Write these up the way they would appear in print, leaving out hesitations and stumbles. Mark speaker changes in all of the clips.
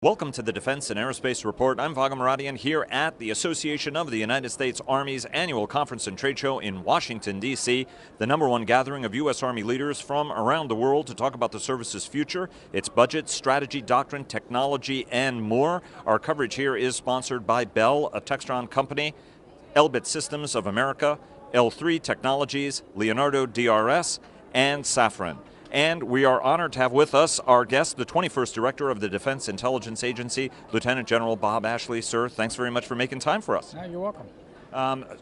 Speaker 1: Welcome to the Defense and Aerospace Report. I'm Vago Muradian here at the Association of the United States Army's annual conference and trade show in Washington, D.C., the #1 gathering of U.S. Army leaders from around the world to talk about the service's future, its budget, strategy, doctrine, technology, and more. Our coverage here is sponsored by Bell, a Textron Company, Elbit Systems of America, L3 Technologies, Leonardo DRS, and Safran. And we are honored to have with us our guest, the 21st Director of the Defense Intelligence Agency, Lieutenant General Bob Ashley. Sir, thanks very much for making time for us.
Speaker 2: No, you're welcome.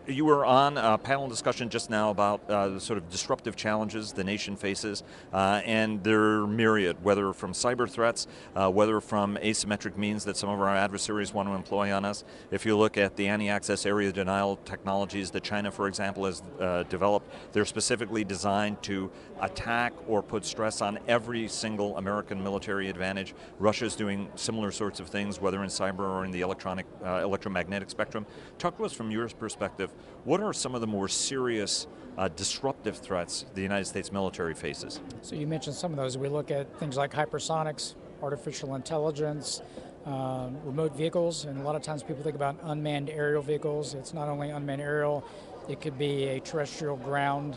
Speaker 1: You were on a panel discussion just now about the sort of disruptive challenges the nation faces, and they're myriad, whether from cyber threats, whether from asymmetric means that some of our adversaries want to employ on us. If you look at the anti-access area denial technologies that China, for example, has developed, they're specifically designed to attack or put stress on every single American military advantage. Russia's doing similar sorts of things, whether in cyber or in the electromagnetic spectrum. Talk to us from your perspective, what are some of the more serious disruptive threats the United States military faces?
Speaker 2: So you mentioned some of those. We look at things like hypersonics, artificial intelligence, remote vehicles, and a lot of times people think about unmanned aerial vehicles. It's not only unmanned aerial, it could be a terrestrial ground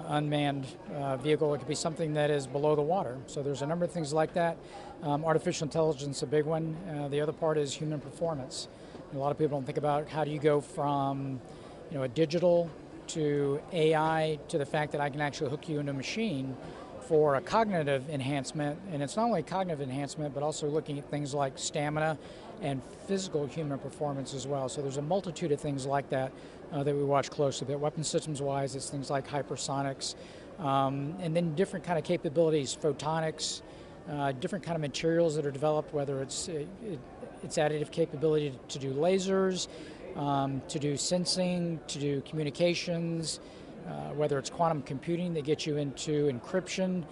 Speaker 2: unmanned vehicle. It could be something that is below the water. So there's a number of things like that. Artificial intelligence, a big one. The other part is human performance. A lot of people don't think about how do you go from, a digital to AI to the fact that I can actually hook you into a machine for a cognitive enhancement. And it's not only cognitive enhancement, but also looking at things like stamina and physical human performance as well. So there's a multitude of things like that that we watch closely. But weapon systems wise, it's things like hypersonics, and then different kind of capabilities, photonics, different kind of materials that are developed, whether it's additive capability to do lasers, to do sensing, to do communications, whether it's quantum computing that gets you into encryption,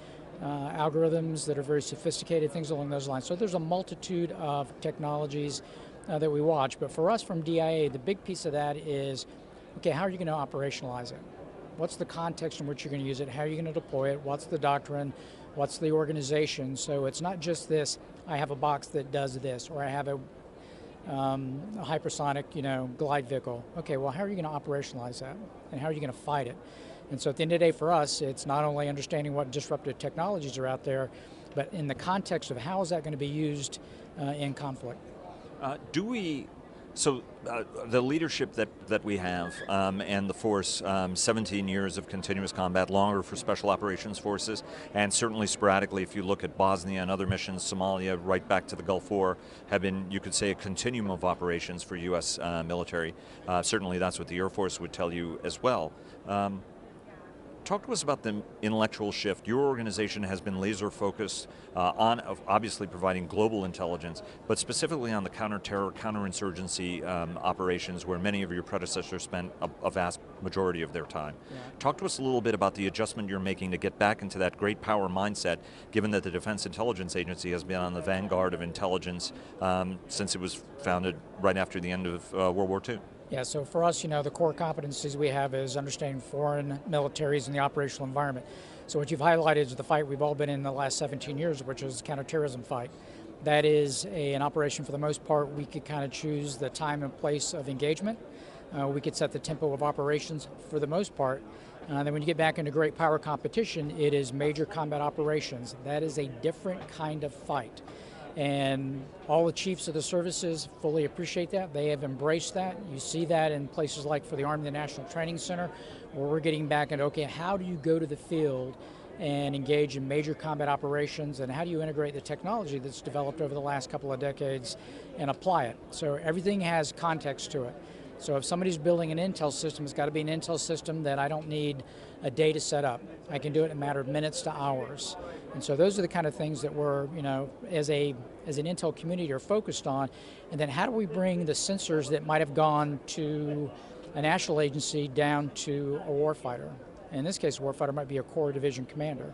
Speaker 2: algorithms that are very sophisticated, things along those lines. So there's a multitude of technologies that we watch. But for us from DIA, the big piece of that is, okay, how are you going to operationalize it? What's the context in which you're going to use it? How are you going to deploy it? What's the doctrine? What's the organization? So it's not just this, I have a box that does this, or I have a hypersonic, glide vehicle. Okay, well, how are you going to operationalize that? And how are you going to fight it? And so at the end of the day for us, it's not only understanding what disruptive technologies are out there, but in the context of how is that going to be used in conflict.
Speaker 1: So the leadership that we have and the force, 17 years of continuous combat, longer for special operations forces, and certainly sporadically if you look at Bosnia and other missions, Somalia, right back to the Gulf War, have been, you could say, a continuum of operations for U.S. military. Certainly that's what the Air Force would tell you as well. Talk to us about the intellectual shift. Your organization has been laser focused on obviously providing global intelligence, but specifically on the counter-terror, counterinsurgency operations where many of your predecessors spent a vast majority of their time. Yeah. Talk to us a little bit about the adjustment you're making to get back into that great power mindset, given that the Defense Intelligence Agency has been on the vanguard of intelligence since it was founded right after the end of World War II.
Speaker 2: Yeah, so for us, the core competencies we have is understanding foreign militaries and the operational environment. So what you've highlighted is the fight we've all been in the last 17 years, which is the counterterrorism fight. That is an operation for the most part. We could kind of choose the time and place of engagement. We could set the tempo of operations for the most part. Then when you get back into great power competition, it is major combat operations. That is a different kind of fight. And all the chiefs of the services fully appreciate that. They have embraced that. You see that in places like for the Army, the National Training Center, where we're getting back into, okay, how do you go to the field and engage in major combat operations, and how do you integrate the technology that's developed over the last couple of decades and apply it? So everything has context to it. So if somebody's building an intel system, it's got to be an intel system that I don't need a day to set up. I can do it in a matter of minutes to hours. And so those are the kind of things that we're, as an intel community are focused on. And then how do we bring the sensors that might have gone to a national agency down to a warfighter? In this case, a warfighter might be a Corps Division commander.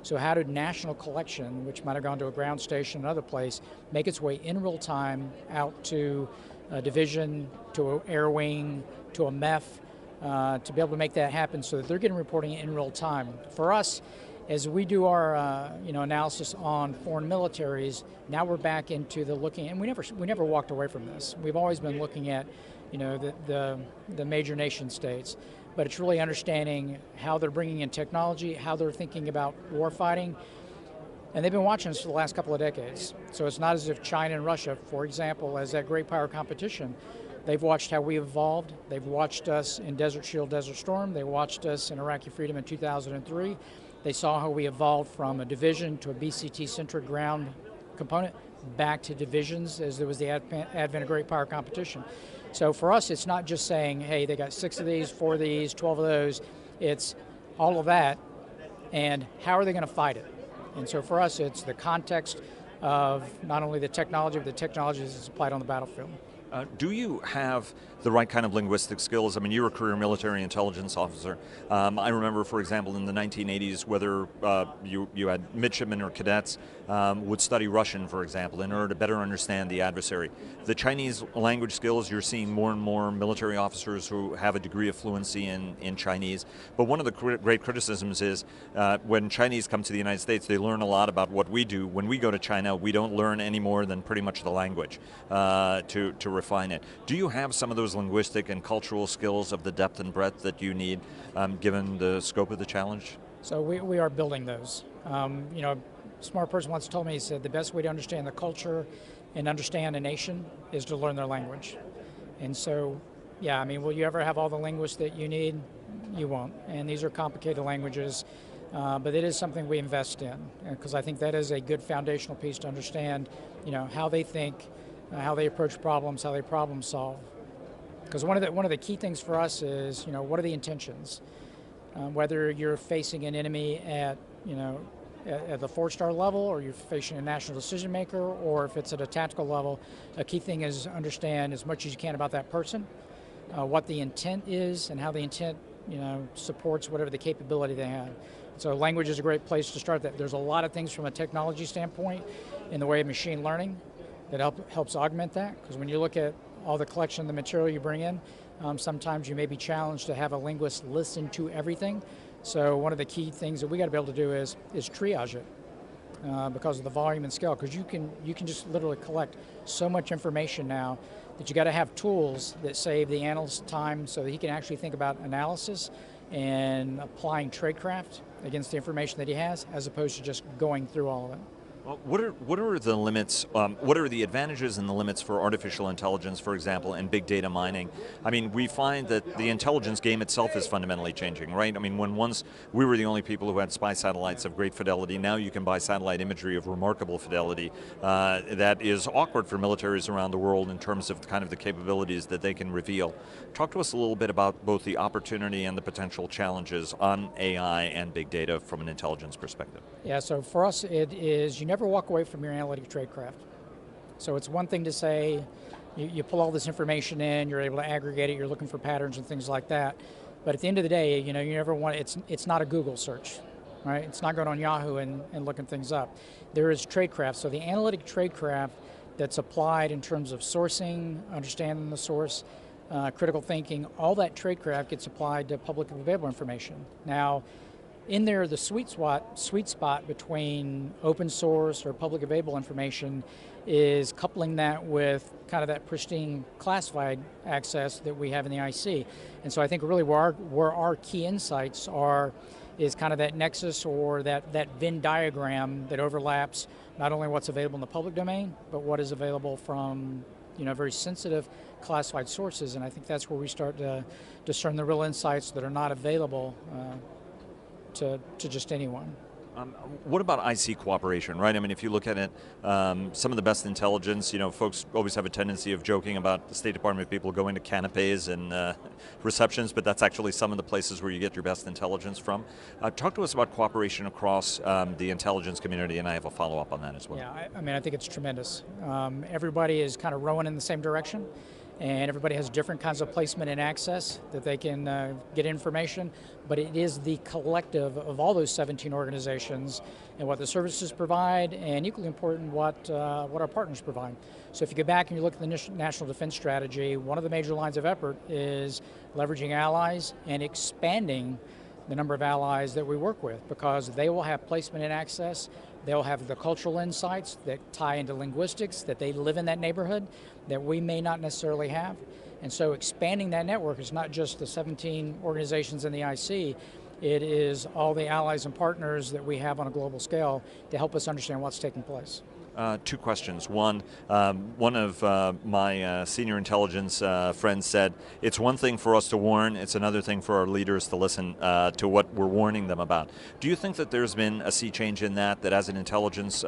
Speaker 2: So how did national collection, which might have gone to a ground station, another place, make its way in real time out to a division, to an air wing, to a MEF, to be able to make that happen so that they're getting reporting in real time. For us, as we do our analysis on foreign militaries, now we're back into the looking, and we never walked away from this. We've always been looking at the major nation states, but it's really understanding how they're bringing in technology, how they're thinking about war fighting, and they've been watching us for the last couple of decades. So it's not as if China and Russia, for example, as that great power competition, they've watched how we evolved. They've watched us in Desert Shield, Desert Storm. They watched us in Iraqi Freedom in 2003. They saw how we evolved from a division to a BCT-centric ground component back to divisions as there was the advent of great power competition. So for us, it's not just saying, hey, they got 6 of these, 4 of these, 12 of those. It's all of that, and how are they going to fight it? And so for us, it's the context of not only the technology, but the technology that's applied on the battlefield.
Speaker 1: Do you have the right kind of linguistic skills? I mean, you're a career military intelligence officer. I remember, for example, in the 1980s, whether you had midshipmen or cadets would study Russian, for example, in order to better understand the adversary. The Chinese language skills, you're seeing more and more military officers who have a degree of fluency in Chinese. But one of the great criticisms is when Chinese come to the United States, they learn a lot about what we do. When we go to China, we don't learn any more than pretty much the language to refine it. Do you have some of those linguistic and cultural skills of the depth and breadth that you need given the scope of the challenge?
Speaker 2: So we are building those. A smart person once told me, he said, the best way to understand the culture and understand a nation is to learn their language. And so, yeah, I mean, will you ever have all the linguists that you need? You won't. And these are complicated languages, but it is something we invest in, because I think that is a good foundational piece to understand, how they think, how they approach problems, how they problem solve. Because one of the key things for us is, what are the intentions? Whether you're facing an enemy at the 4-star level, or you're facing a national decision maker, or if it's at a tactical level, a key thing is understand as much as you can about that person, what the intent is, and how the intent supports whatever the capability they have. So language is a great place to start that. There's a lot of things from a technology standpoint in the way of machine learning that helps augment that, because when you look at all the collection of the material you bring in, sometimes you may be challenged to have a linguist listen to everything. So one of the key things that we got to be able to do is triage it because of the volume and scale, because you can just literally collect so much information now that you got to have tools that save the analyst time so that he can actually think about analysis and applying tradecraft against the information that he has, as opposed to just going through all of it.
Speaker 1: Well, what are the limits, what are the advantages and the limits for artificial intelligence, for example, and big data mining? I mean, we find that the intelligence game itself is fundamentally changing, right? I mean, when once we were the only people who had spy satellites of great fidelity, now you can buy satellite imagery of remarkable fidelity that is awkward for militaries around the world in terms of kind of the capabilities that they can reveal. Talk to us a little bit about both the opportunity and the potential challenges on AI and big data from an intelligence perspective.
Speaker 2: Yeah, so for us it is, you never walk away from your analytic tradecraft. So it's one thing to say, you pull all this information in, you're able to aggregate it, you're looking for patterns and things like that. But at the end of the day, you never want, it's not a Google search, right? It's not going on Yahoo and looking things up. There is tradecraft, so the analytic tradecraft that's applied in terms of sourcing, understanding the source, critical thinking, all that tradecraft gets applied to publicly available information. Now, in there, the sweet spot between open source or public available information is coupling that with kind of that pristine classified access that we have in the IC. And so I think really where our key insights are is kind of that nexus or that Venn diagram that overlaps not only what's available in the public domain, but what is available from very sensitive classified sources. And I think that's where we start to discern the real insights that are not available to just anyone.
Speaker 1: What about IC cooperation, right? I mean, if you look at it, some of the best intelligence, folks always have a tendency of joking about the State Department people going to canapes and receptions, but that's actually some of the places where you get your best intelligence from. Talk to us about cooperation across the intelligence community, and I have a follow-up on that as well.
Speaker 2: Yeah, I mean, I think it's tremendous. Everybody is kind of rowing in the same direction, and everybody has different kinds of placement and access that they can get information, but it is the collective of all those 17 organizations and what the services provide, and equally important, what our partners provide. So if you go back and you look at the National Defense Strategy, one of the major lines of effort is leveraging allies and expanding the number of allies that we work with, because they will have placement and access. They'll have the cultural insights that tie into linguistics, that they live in that neighborhood, that we may not necessarily have. And so expanding that network is not just the 17 organizations in the IC, it is all the allies and partners that we have on a global scale to help us understand what's taking place.
Speaker 1: Two questions. One of my senior intelligence friends said, it's one thing for us to warn, it's another thing for our leaders to listen to what we're warning them about. Do you think that there's been a sea change in that as an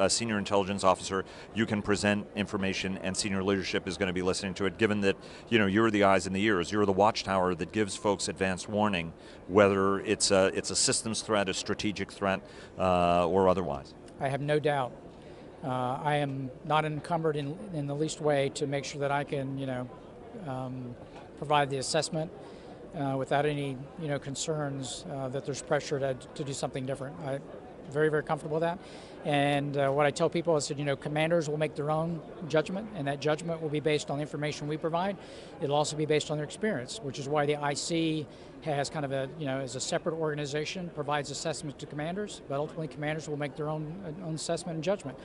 Speaker 1: senior intelligence officer, you can present information and senior leadership is going to be listening to it, given that you're the eyes and the ears, you're the watchtower that gives folks advanced warning, whether it's a systems threat, a strategic threat, or otherwise?
Speaker 2: I have no doubt. I am not encumbered in the least way to make sure that I can, provide the assessment without any, concerns that there's pressure to do something different. I'm very, very comfortable with that. And what I tell people is that, commanders will make their own judgment, and that judgment will be based on the information we provide. It'll also be based on their experience, which is why the IC has kind of as a separate organization, provides assessments to commanders, but ultimately commanders will make their own assessment and judgment.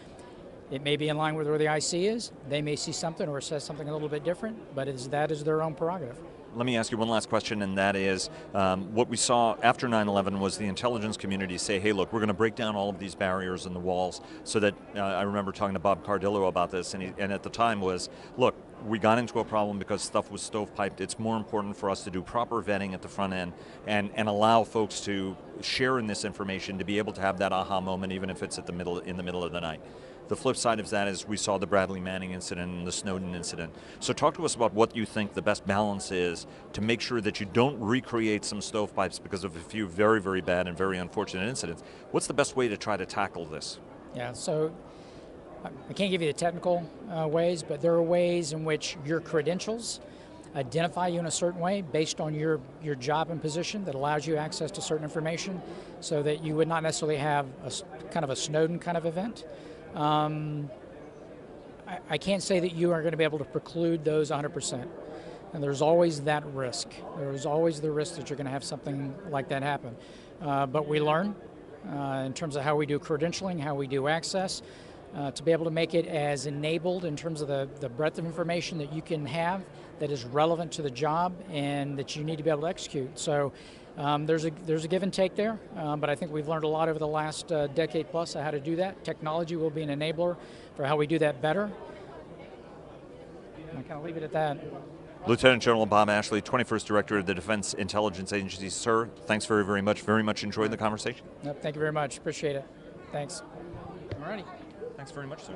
Speaker 2: It may be in line with where the IC is. They may see something or says something a little bit different, but that is their own prerogative.
Speaker 1: Let me ask you one last question, and that is, what we saw after 9/11 was the intelligence community say, hey, look, we're going to break down all of these barriers and the walls, so that, I remember talking to Bob Cardillo about this, and at the time was, look, we got into a problem because stuff was stovepiped. It's more important for us to do proper vetting at the front end and allow folks to share in this information, to be able to have that aha moment, even if it's in the middle of the night. The flip side of that is we saw the Bradley Manning incident and the Snowden incident. So talk to us about what you think the best balance is to make sure that you don't recreate some stovepipes because of a few very, very bad and very unfortunate incidents. What's the best way to try to tackle this?
Speaker 2: Yeah, so I can't give you the technical ways, but there are ways in which your credentials identify you in a certain way based on your job and position that allows you access to certain information, so that you would not necessarily have kind of a Snowden kind of event. I can't say that you are going to be able to preclude those 100%. And there's always that risk. There's always the risk that you're going to have something like that happen. But we learn in terms of how we do credentialing, how we do access, to be able to make it as enabled in terms of the breadth of information that you can have that is relevant to the job and that you need to be able to execute. So there's a give and take there, but I think we've learned a lot over the last decade plus on how to do that. Technology will be an enabler for how we do that better. I kind of leave it at that.
Speaker 1: Lieutenant General Bob Ashley, 21st Director of the Defense Intelligence Agency. Sir, thanks very, very much. Very much enjoyed the conversation.
Speaker 2: Yep, thank you very much. Appreciate it. Thanks.
Speaker 1: All righty. Thanks very much, sir.